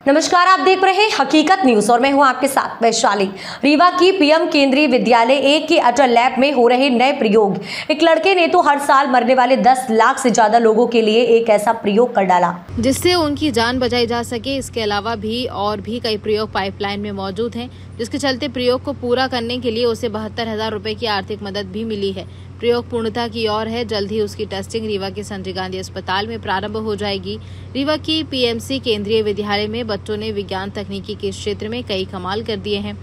नमस्कार, आप देख रहे हैं हकीकत न्यूज और मैं हूं आपके साथ वैशाली। रीवा की पीएम केंद्रीय विद्यालय 1 के अटल लैब में हो रहे नए प्रयोग। एक लड़के ने तो हर साल मरने वाले 10 लाख से ज्यादा लोगों के लिए एक ऐसा प्रयोग कर डाला जिससे उनकी जान बचाई जा सके। इसके अलावा भी और भी कई प्रयोग पाइपलाइन में मौजूद हैं, जिसके चलते प्रयोग को पूरा करने के लिए उसे 72,000 रुपए की आर्थिक मदद भी मिली है। प्रयोग पूर्णता की ओर है। जल्द ही उसकी टेस्टिंग रीवा के संजय गांधी अस्पताल में प्रारंभ हो जाएगी। रीवा की पीएमसी केंद्रीय विद्यालय में बच्चों ने विज्ञान तकनीकी के क्षेत्र में कई कमाल कर दिए हैं।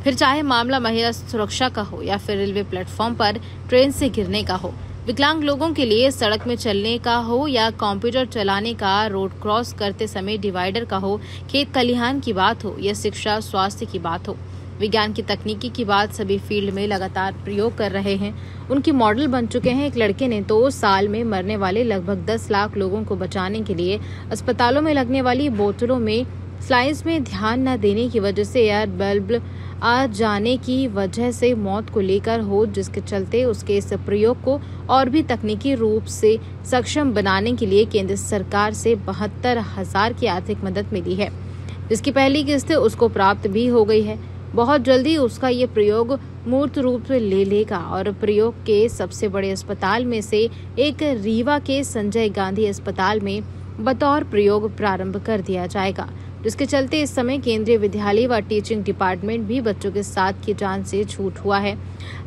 फिर चाहे मामला महिला सुरक्षा का हो या फिर रेलवे प्लेटफॉर्म पर ट्रेन से गिरने का हो, विकलांग लोगों के लिए सड़क में चलने का हो या कंप्यूटर चलाने का, रोड क्रॉस करते समय डिवाइडर का हो, खेत खलिहान की बात हो या शिक्षा स्वास्थ्य की बात हो, विज्ञान की तकनीकी की बात, सभी फील्ड में लगातार प्रयोग कर रहे हैं। उनके मॉडल बन चुके हैं। एक लड़के ने तो साल में मरने वाले लगभग 10 लाख लोगों को बचाने के लिए अस्पतालों में लगने वाली बोतलों में स्लाइस में ध्यान न देने की वजह से एयर बल्ब आ जाने की वजह से मौत को लेकर हो, जिसके चलते उसके इस प्रयोग को और भी तकनीकी रूप से सक्षम बनाने के लिए केंद्र सरकार से 72,000 की आर्थिक मदद मिली है, जिसकी पहली किस्त उसको प्राप्त भी हो गई है। बहुत जल्दी उसका ये प्रयोग मूर्त रूप ले लेगा और प्रयोग के सबसे बड़े अस्पताल में से एक रीवा के संजय गांधी अस्पताल में बतौर प्रयोग प्रारंभ कर दिया जाएगा, जिसके चलते इस समय केंद्रीय विद्यालय व टीचिंग डिपार्टमेंट भी बच्चों के साथ की जान से छूट हुआ है।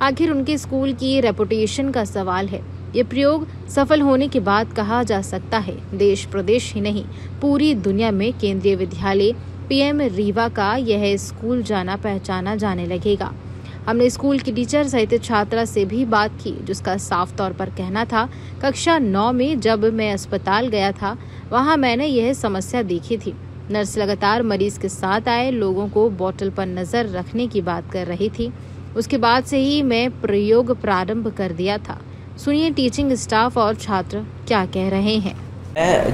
आखिर उनके स्कूल की रेपुटेशन का सवाल है। ये प्रयोग सफल होने के बाद कहा जा सकता है देश प्रदेश ही नहीं, पूरी दुनिया में केंद्रीय विद्यालय पीएम रीवा का यह स्कूल जाना पहचाना जाने लगेगा। हमने स्कूल की टीचर सहित छात्रा से भी बात की, जिसका साफ तौर पर कहना था, कक्षा 9 में जब मैं अस्पताल गया था, वहां मैंने यह समस्या देखी थी। नर्स लगातार मरीज के साथ आए लोगों को बोतल पर नजर रखने की बात कर रही थी। उसके बाद से ही मैं प्रयोग प्रारंभ कर दिया था। सुनिए टीचिंग स्टाफ और छात्र क्या कह रहे हैं।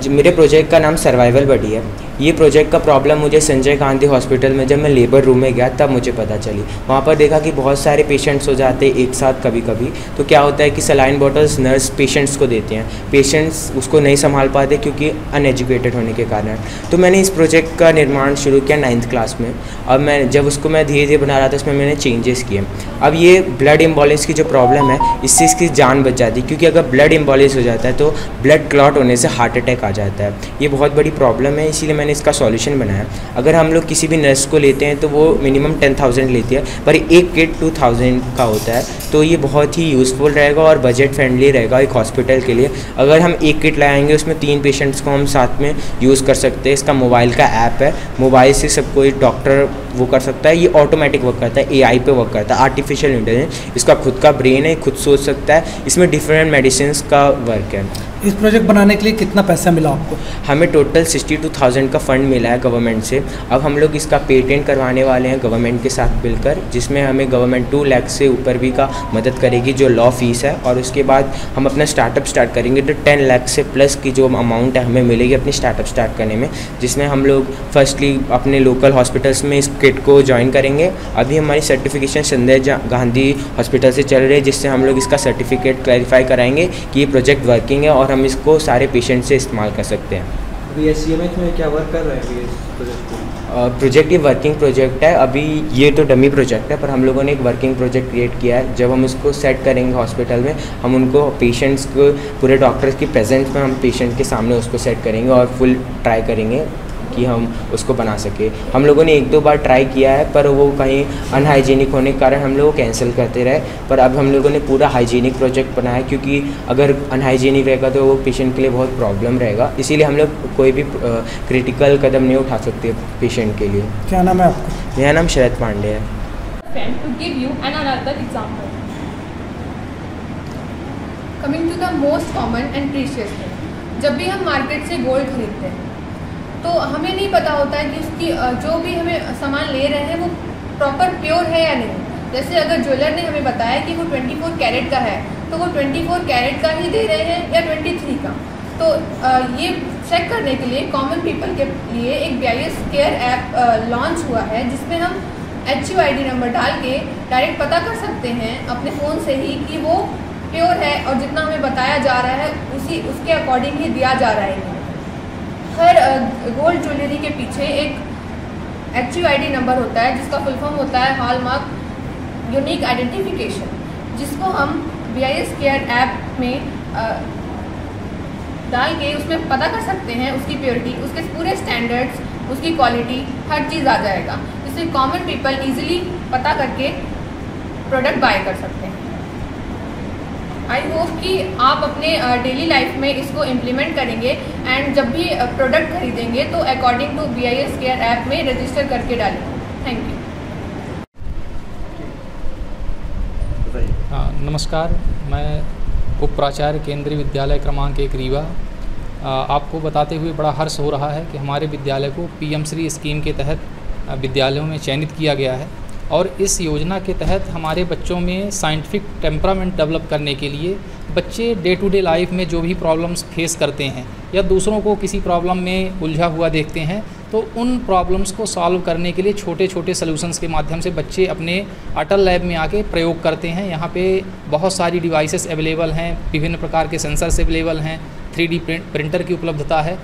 मेरे प्रोजेक्ट का नाम सर्वाइवल बडी है। ये प्रोजेक्ट का प्रॉब्लम मुझे संजय गांधी हॉस्पिटल में जब मैं लेबर रूम में गया तब मुझे पता चली। वहाँ पर देखा कि बहुत सारे पेशेंट्स हो जाते हैं एक साथ कभी कभी। तो क्या होता है कि सलाइन बॉटल्स नर्स पेशेंट्स को देते हैं, पेशेंट्स उसको नहीं संभाल पाते क्योंकि अनएजुकेटेड होने के कारण। तो मैंने इस प्रोजेक्ट का निर्माण शुरू किया 9th क्लास में। अब मैं जब उसको मैं धीरे धीरे बना रहा था, उसमें मैंने चेंजेस किए। अब ये ब्लड इम्बॉलेंस की जो प्रॉब्लम है, इससे इसकी जान बच जाती है, क्योंकि अगर ब्लड इम्बॉलेंस हो जाता है तो ब्लड क्लॉट होने से हार्ट अटैक आ जाता है। ये बहुत बड़ी प्रॉब्लम है, इसीलिए मैंने इसका सॉल्यूशन बनाया। अगर हम लोग किसी भी नर्स को लेते हैं तो वो मिनिमम 10,000 लेती है, पर एक किट 2,000 का होता है। तो ये बहुत ही यूज़फुल रहेगा और बजट फ्रेंडली रहेगा एक हॉस्पिटल के लिए। अगर हम एक किट लाएंगे, उसमें 3 पेशेंट्स को हम साथ में यूज़ कर सकते हैं। इसका मोबाइल का ऐप है, मोबाइल से सब कोई डॉक्टर वो कर सकता है। ये ऑटोमेटिक वर्क करता है, AI पे वर्क करता है, आर्टिफिशियल इंटेलिजेंस। इसका खुद का ब्रेन है, खुद सोच सकता है। इसमें डिफरेंट मेडिसिन का वर्क है। इस प्रोजेक्ट बनाने के लिए कितना पैसा मिला आपको? हमें टोटल 62,000 का फंड मिला है गवर्नमेंट से। अब हम लोग इसका पेटेंट करवाने वाले हैं गवर्नमेंट के साथ मिलकर, जिसमें हमें गवर्नमेंट 2 लाख से ऊपर भी का मदद करेगी, जो लॉ फीस है। और उसके बाद हम अपना स्टार्टअप स्टार्ट करेंगे तो 10 लाख से प्लस की जो अमाउंट है हमें मिलेगी अपनी स्टार्टअप स्टार्ट करने में, जिसमें हम लोग फर्स्टली अपने लोकल हॉस्पिटल्स में इस किट को ज्वाइन करेंगे। अभी हमारी सर्टिफिकेशन संजय गांधी हॉस्पिटल से चल रही है, जिससे हम लोग इसका सर्टिफिकेट क्लैरिफाई कराएंगे कि ये प्रोजेक्ट वर्किंग है और हम इसको सारे पेशेंट से इस्तेमाल कर सकते हैं। अभी SCMH में क्या वर्क कर रहे हैं प्रोजेक्ट? ये वर्किंग प्रोजेक्ट है। अभी ये तो डमी प्रोजेक्ट है, पर हम लोगों ने एक वर्किंग प्रोजेक्ट क्रिएट किया है। जब हम उसको सेट करेंगे हॉस्पिटल में, हम उनको पेशेंट्स को पूरे डॉक्टर्स की प्रेजेंस में हम पेशेंट के सामने उसको सेट करेंगे और फुल ट्राई करेंगे कि हम उसको बना सके। हम लोगों ने 1-2 बार ट्राई किया है, पर वो कहीं अनहाइजीनिक होने के कारण हम लोग कैंसिल करते रहे। पर अब हम लोगों ने पूरा हाइजीनिक प्रोजेक्ट बनाया, क्योंकि अगर अनहाइजीनिक रहेगा तो वो पेशेंट के लिए बहुत प्रॉब्लम रहेगा। इसीलिए हम लोग कोई भी क्रिटिकल कदम नहीं उठा सकते पेशेंट के लिए। क्या नाम है आपका? मेरा नाम शरद पांडे है। To give you another example. Coming to the most common and precious thing. जब भी हम मार्केट से गोल्ड खरीदते हैं तो हमें नहीं पता होता है कि उसकी जो भी हमें सामान ले रहे हैं वो प्रॉपर प्योर है या नहीं। जैसे अगर ज्वेलर ने हमें बताया कि वो 24 कैरेट का है, तो वो 24 कैरेट का ही दे रहे हैं या 23 का। तो ये चेक करने के लिए कॉमन पीपल के लिए एक BIS केयर ऐप लॉन्च हुआ है, जिसमें हम HUID नंबर डाल के डायरेक्ट पता कर सकते हैं अपने फ़ोन से ही कि वो प्योर है और जितना हमें बताया जा रहा है उसके अकॉर्डिंग ही दिया जा रहा है। हर गोल्ड ज्वेलरी के पीछे एक HUID नंबर होता है, जिसका फुल फॉर्म होता है हॉलमार्क यूनिक आइडेंटिफिकेशन, जिसको हम BIS केयर ऐप में डाल के उसमें पता कर सकते हैं उसकी प्योरिटी, उसके पूरे स्टैंडर्ड्स, उसकी क्वालिटी, हर चीज़ आ जाएगा, जिससे कॉमन पीपल इजीली पता करके प्रोडक्ट बाय कर सकते हैं। आई होप कि आप अपने डेली लाइफ में इसको इम्प्लीमेंट करेंगे एंड जब भी प्रोडक्ट खरीदेंगे तो according to BIS care app में रजिस्टर करके डालेंगे। Thank you. नमस्कार, मैं उप प्राचार्य केंद्रीय विद्यालय क्रमांक 1 रीवा आपको बताते हुए बड़ा हर्ष हो रहा है कि हमारे विद्यालय को PM श्री स्कीम के तहत विद्यालयों में चयनित किया गया है और इस योजना के तहत हमारे बच्चों में साइंटिफिक टेम्परामेंट डेवलप करने के लिए बच्चे डे टू डे लाइफ में जो भी प्रॉब्लम्स फेस करते हैं या दूसरों को किसी प्रॉब्लम में उलझा हुआ देखते हैं तो उन प्रॉब्लम्स को सॉल्व करने के लिए छोटे छोटे सॉल्यूशंस के माध्यम से बच्चे अपने अटल लैब में आके प्रयोग करते हैं। यहाँ पे बहुत सारी डिवाइसेस अवेलेबल हैं, विभिन्न प्रकार के सेंसर्स अवेलेबल हैं, 3D प्रिंटर की उपलब्धता है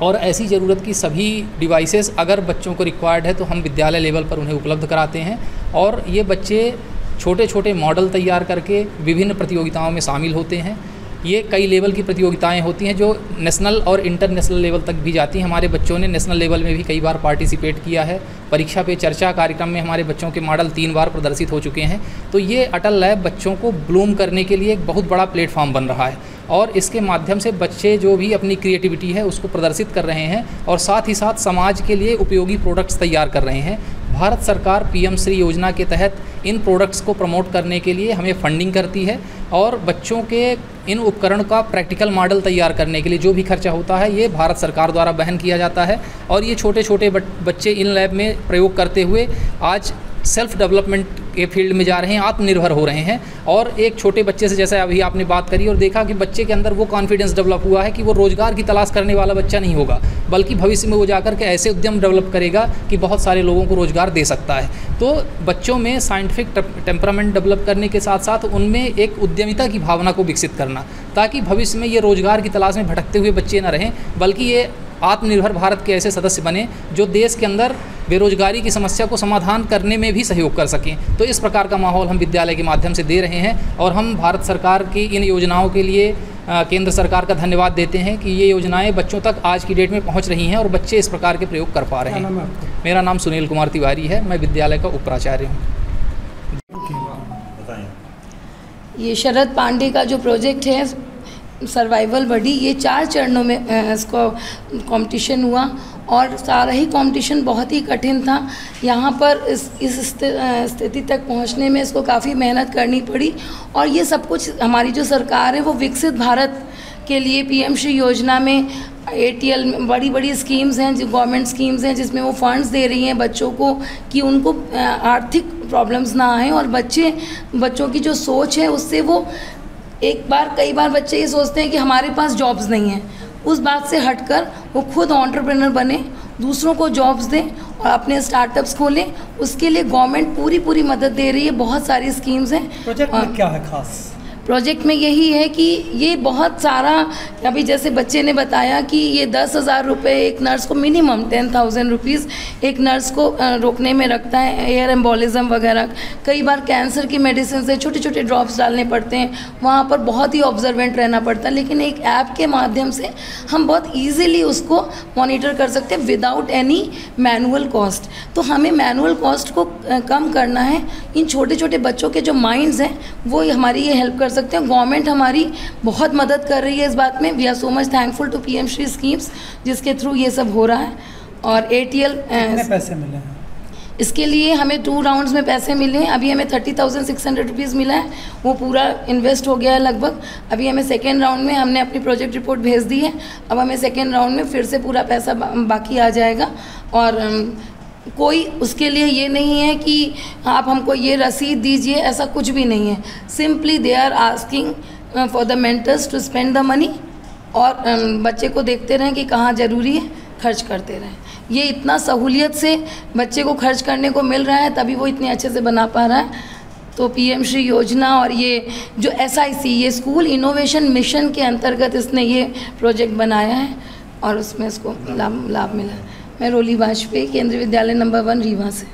और ऐसी ज़रूरत की सभी डिवाइसेस अगर बच्चों को रिक्वायर्ड है तो हम विद्यालय लेवल पर उन्हें उपलब्ध कराते हैं और ये बच्चे छोटे छोटे मॉडल तैयार करके विभिन्न प्रतियोगिताओं में शामिल होते हैं। ये कई लेवल की प्रतियोगिताएं होती हैं जो नेशनल और इंटरनेशनल लेवल तक भी जाती हैं। हमारे बच्चों ने नेशनल लेवल में भी कई बार पार्टिसिपेट किया है। परीक्षा पे चर्चा कार्यक्रम में हमारे बच्चों के मॉडल 3 बार प्रदर्शित हो चुके हैं। तो ये अटल लैब बच्चों को ब्लूम करने के लिए एक बहुत बड़ा प्लेटफॉर्म बन रहा है और इसके माध्यम से बच्चे जो भी अपनी क्रिएटिविटी है उसको प्रदर्शित कर रहे हैं और साथ ही साथ समाज के लिए उपयोगी प्रोडक्ट्स तैयार कर रहे हैं। भारत सरकार PM श्री योजना के तहत इन प्रोडक्ट्स को प्रमोट करने के लिए हमें फंडिंग करती है और बच्चों के इन उपकरण का प्रैक्टिकल मॉडल तैयार करने के लिए जो भी खर्चा होता है ये भारत सरकार द्वारा वहन किया जाता है और ये छोटे छोटे बच्चे इन लैब में प्रयोग करते हुए आज सेल्फ डेवलपमेंट के फील्ड में जा रहे हैं, आत्मनिर्भर हो रहे हैं। और एक छोटे बच्चे से जैसे अभी आपने बात करी और देखा कि बच्चे के अंदर वो कॉन्फिडेंस डेवलप हुआ है कि वो रोज़गार की तलाश करने वाला बच्चा नहीं होगा, बल्कि भविष्य में वो जाकर के ऐसे उद्यम डेवलप करेगा कि बहुत सारे लोगों को रोज़गार दे सकता है। तो बच्चों में साइंटिफिक टेम्परामेंट डेवलप करने के साथ साथ उनमें एक उद्यमिता की भावना को विकसित करना, ताकि भविष्य में ये रोज़गार की तलाश में भटकते हुए बच्चे न रहें, बल्कि ये आत्मनिर्भर भारत के ऐसे सदस्य बने जो देश के अंदर बेरोजगारी की समस्या को समाधान करने में भी सहयोग कर सकें। तो इस प्रकार का माहौल हम विद्यालय के माध्यम से दे रहे हैं और हम भारत सरकार की इन योजनाओं के लिए केंद्र सरकार का धन्यवाद देते हैं कि ये योजनाएं बच्चों तक आज की डेट में पहुंच रही हैं और बच्चे इस प्रकार के प्रयोग कर पा रहे हैं। मेरा नाम सुनील कुमार तिवारी है, मैं विद्यालय का उप प्राचार्य हूँ। ये शरद पांडे का जो प्रोजेक्ट है सर्वाइवल बडी, ये 4 चरणों में इसको कंपटीशन हुआ और सारा ही कंपटीशन बहुत ही कठिन था। यहाँ पर इस स्थिति तक पहुँचने में इसको काफ़ी मेहनत करनी पड़ी और ये सब कुछ हमारी जो सरकार है वो विकसित भारत के लिए PM श्री योजना में ATL में बड़ी बड़ी स्कीम्स हैं, जो गवर्नमेंट स्कीम्स हैं जिसमें वो फंड्स दे रही हैं बच्चों को कि उनको आर्थिक प्रॉब्लम्स ना आएँ और बच्चों की जो सोच है उससे वो कई बार बच्चे ये सोचते हैं कि हमारे पास जॉब्स नहीं हैं, उस बात से हटकर वो खुद एंटरप्रेन्योर बने, दूसरों को जॉब्स दें और अपने स्टार्टअप्स खोलें। उसके लिए गवर्नमेंट पूरी मदद दे रही है, बहुत सारी स्कीम्स हैं। प्रोजेक्ट में क्या है खास? प्रोजेक्ट में यही है कि ये बहुत सारा, अभी जैसे बच्चे ने बताया कि ये 10,000 रुपये एक नर्स को, मिनिमम 10,000 रुपीज़ एक नर्स को रोकने में रखता है। एयर एम्बोलिज्म वगैरह, कई बार कैंसर की मेडिसिन से छोटे छोटे ड्रॉप्स डालने पड़ते हैं, वहाँ पर बहुत ही ऑब्जर्वेंट रहना पड़ता है, लेकिन एक ऐप के माध्यम से हम बहुत ईजीली उसको मॉनिटर कर सकते हैं विदाउट एनी मैनुअल कॉस्ट। तो हमें मैनुअल कॉस्ट को कम करना है। इन छोटे छोटे बच्चों के जो माइंड्स हैं वो हमारी ये हेल्प कर सकते हैं। गवर्नमेंट हमारी बहुत मदद कर रही है इस बात में। We are so much thankful to PM Shri schemes जिसके थ्रू ये सब हो रहा है। और ATL कितने पैसे मिले हैं? इसके लिए हमें 2 राउंड्स में पैसे मिले हैं। अभी हमें 30,600 रुपीज़ मिला है, वो पूरा इन्वेस्ट हो गया है लगभग। अभी हमें सेकेंड राउंड में हमने अपनी प्रोजेक्ट रिपोर्ट भेज दी है, अब हमें सेकेंड राउंड में फिर से पूरा पैसा बाकी आ जाएगा। और कोई उसके लिए ये नहीं है कि आप हमको ये रसीद दीजिए, ऐसा कुछ भी नहीं है। Simply they are asking for the mentors to spend the money और बच्चे को देखते रहें कि कहाँ ज़रूरी है, खर्च करते रहें। ये इतना सहूलियत से बच्चे को खर्च करने को मिल रहा है, तभी वो इतने अच्छे से बना पा रहा है। तो PM श्री योजना और ये जो SIC, ये स्कूल इनोवेशन मिशन के अंतर्गत इसने ये प्रोजेक्ट बनाया है और उसमें इसको लाभ मिला है। मैं रोली वाजपेयी, केंद्रीय विद्यालय नंबर 1 रीवा से।